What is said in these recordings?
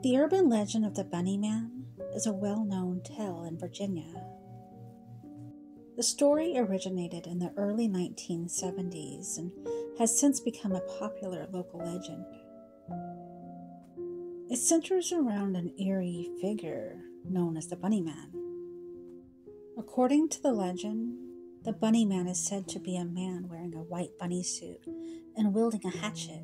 The urban legend of the Bunny Man is a well-known tale in Virginia. The story originated in the early 1970s and has since become a popular local legend. It centers around an eerie figure known as the Bunny Man. According to the legend, the Bunny Man is said to be a man wearing a white bunny suit and wielding a hatchet.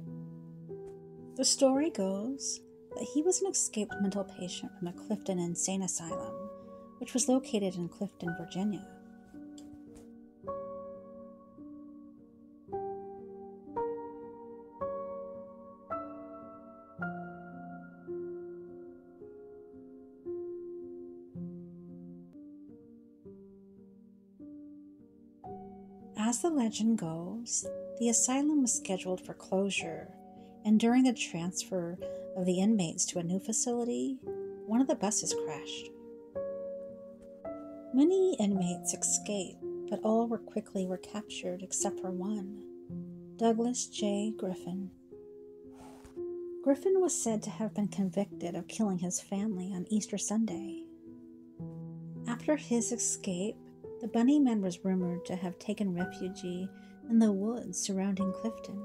The story goes that he was an escaped mental patient from the Clifton Insane Asylum, which was located in Clifton, Virginia. As the legend goes, the asylum was scheduled for closure, and during the transfer of the inmates to a new facility, one of the buses crashed. Many inmates escaped, but all were quickly captured except for one, Douglas J. Griffin. Griffin was said to have been convicted of killing his family on Easter Sunday. After his escape, the Bunny Man was rumored to have taken refuge in the woods surrounding Clifton.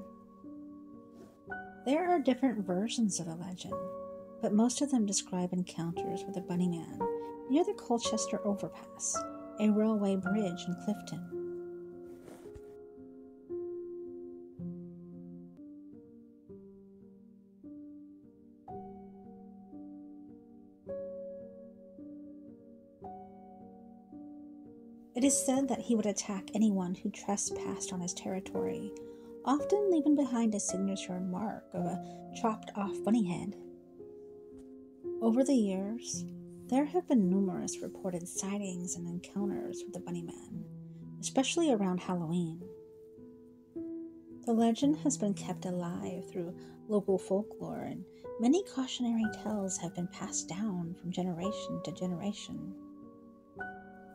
There are different versions of the legend, but most of them describe encounters with the Bunny Man near the Colchester Overpass, a railway bridge in Clifton. It is said that he would attack anyone who trespassed on his territory, often leaving behind a signature mark of a chopped-off bunny head. Over the years, there have been numerous reported sightings and encounters with the Bunny Man, especially around Halloween. The legend has been kept alive through local folklore, and many cautionary tales have been passed down from generation to generation.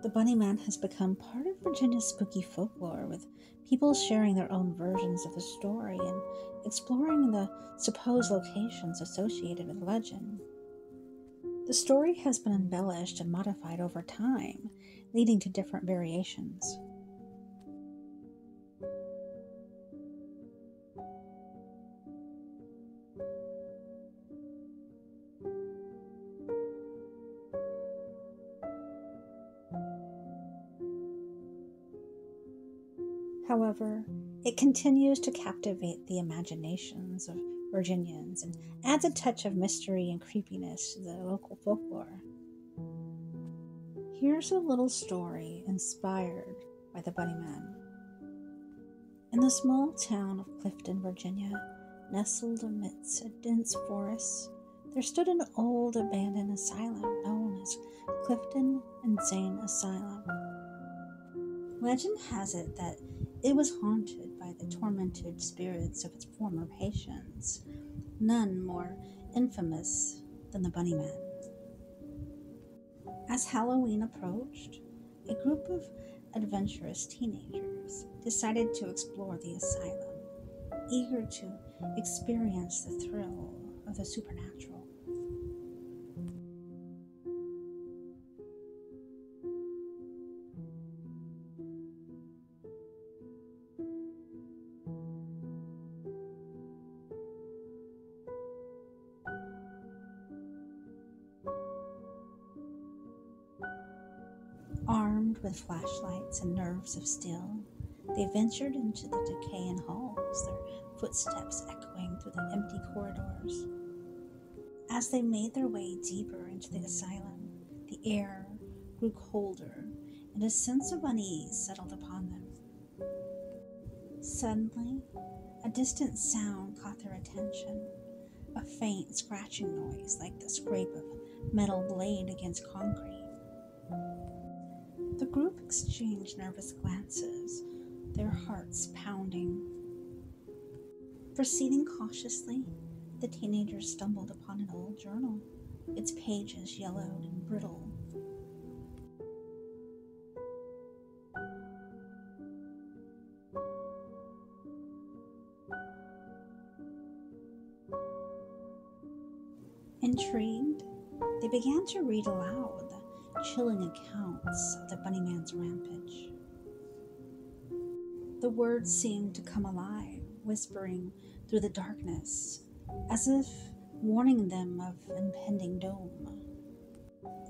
The Bunny Man has become part of Virginia's spooky folklore, with people sharing their own versions of the story and exploring the supposed locations associated with the legend. The story has been embellished and modified over time, leading to different variations. However, it continues to captivate the imaginations of Virginians and adds a touch of mystery and creepiness to the local folklore. Here's a little story inspired by the Bunny Man. In the small town of Clifton, Virginia, nestled amidst a dense forest, there stood an old abandoned asylum known as Clifton Insane Asylum. Legend has it that it was haunted by the tormented spirits of its former patients, none more infamous than the Bunny Man. As Halloween approached, a group of adventurous teenagers decided to explore the asylum, eager to experience the thrill of the supernatural. Armed with flashlights and nerves of steel, they ventured into the decaying halls, their footsteps echoing through the empty corridors. As they made their way deeper into the asylum, the air grew colder, and a sense of unease settled upon them. Suddenly, a distant sound caught their attention, a faint scratching noise like the scrape of metal blade against concrete. The group exchanged nervous glances, their hearts pounding. Proceeding cautiously, the teenagers stumbled upon an old journal, its pages yellowed and brittle. Intrigued, they began to read aloud the chilling accounts of the Bunnyman's rampage. The words seemed to come alive, whispering through the darkness, as if warning them of impending doom.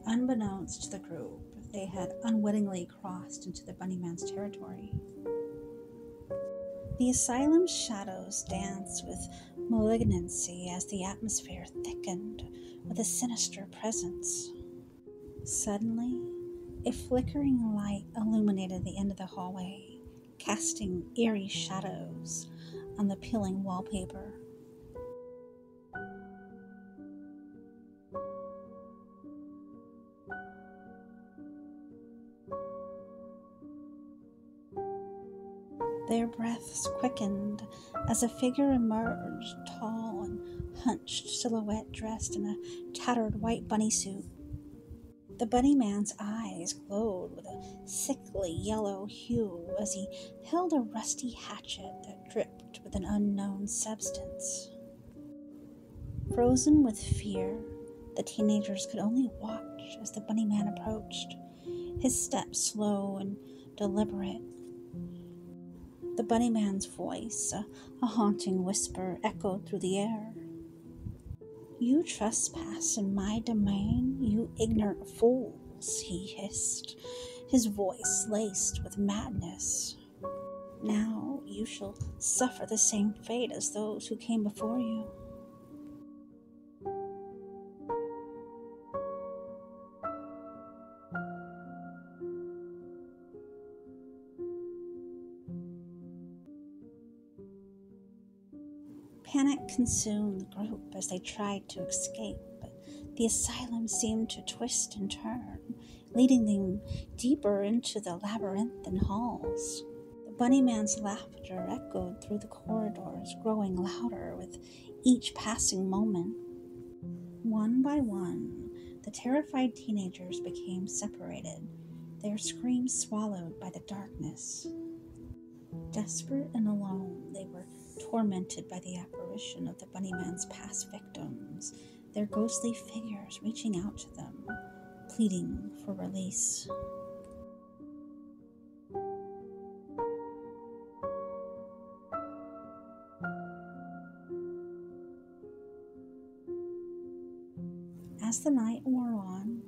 Unbeknownst to the group, they had unwittingly crossed into the Bunnyman's territory. The asylum's shadows danced with malignancy as the atmosphere thickened with a sinister presence. Suddenly, a flickering light illuminated the end of the hallway, casting eerie shadows on the peeling wallpaper. Their breaths quickened as a figure emerged, tall and hunched silhouette dressed in a tattered white bunny suit. The Bunnyman's eyes glowed with a sickly yellow hue as he held a rusty hatchet that dripped with an unknown substance. Frozen with fear, the teenagers could only watch as the Bunnyman approached, his steps slow and deliberate. The Bunnyman's voice, a haunting whisper, echoed through the air. "You trespass in my domain, you ignorant fools," he hissed, his voice laced with madness. "Now you shall suffer the same fate as those who came before you." Panic consumed the group as they tried to escape, but the asylum seemed to twist and turn, leading them deeper into the labyrinthine halls. The Bunnyman's laughter echoed through the corridors, growing louder with each passing moment. One by one, the terrified teenagers became separated, their screams swallowed by the darkness. Desperate and alone, they were tormented by the apparition of the Bunnyman's past victims, their ghostly figures reaching out to them, pleading for release. As the night wore on,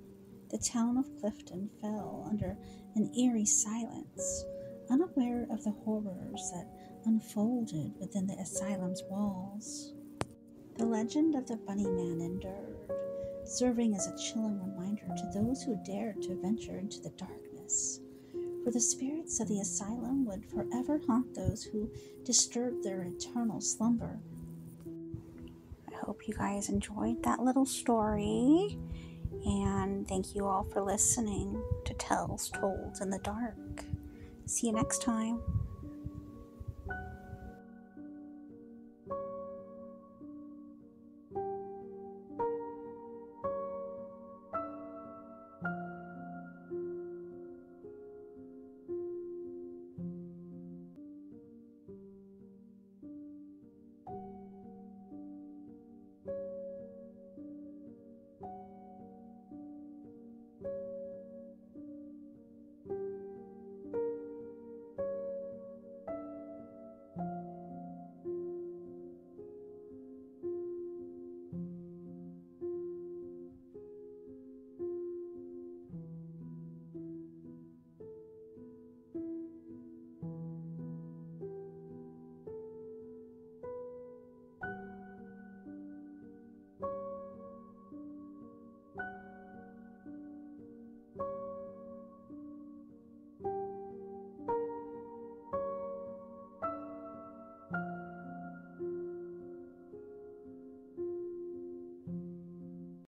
the town of Clifton fell under an eerie silence, unaware of the horrors that unfolded within the asylum's walls. The legend of the Bunnyman endured, serving as a chilling reminder to those who dared to venture into the darkness, for the spirits of the asylum would forever haunt those who disturbed their eternal slumber. I hope you guys enjoyed that little story, and thank you all for listening to Tales Told in the Dark. See you next time.